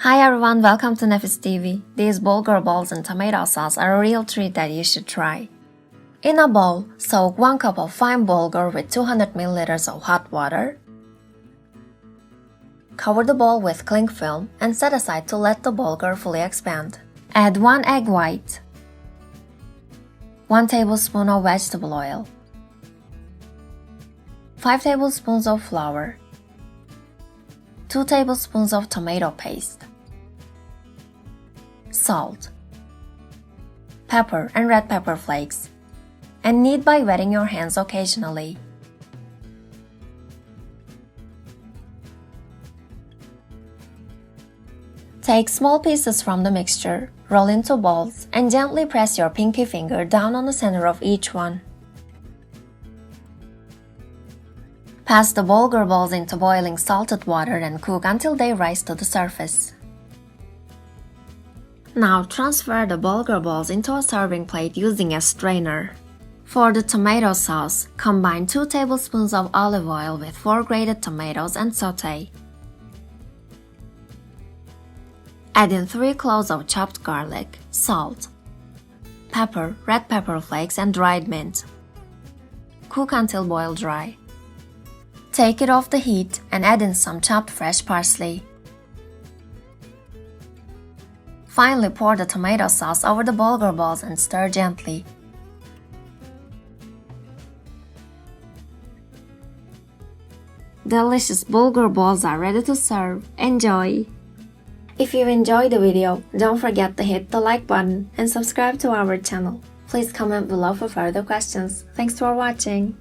Hi everyone, welcome to Nefis TV. These bulgur balls and tomato sauce are a real treat that you should try. In a bowl, soak 1 cup of fine bulgur with 200 ml of hot water. Cover the bowl with cling film and set aside to let the bulgur fully expand. Add 1 egg white, 1 tablespoon of vegetable oil, 5 tablespoons of flour, 2 tablespoons of tomato paste, salt, pepper and red pepper flakes, and knead by wetting your hands occasionally. Take small pieces from the mixture, roll into balls, and gently press your pinky finger down on the center of each one. Pass the bulgur balls into boiling salted water and cook until they rise to the surface. Now transfer the bulgur balls into a serving plate using a strainer. For the tomato sauce, combine 2 tablespoons of olive oil with 4 grated tomatoes and sauté. Add in 3 cloves of chopped garlic, salt, pepper, red pepper flakes, and dried mint. Cook until boil dry. Take it off the heat and add in some chopped fresh parsley. Finally, pour the tomato sauce over the bulgur balls and stir gently. Delicious bulgur balls are ready to serve. Enjoy! If you enjoyed the video, don't forget to hit the like button and subscribe to our channel. Please comment below for further questions. Thanks for watching.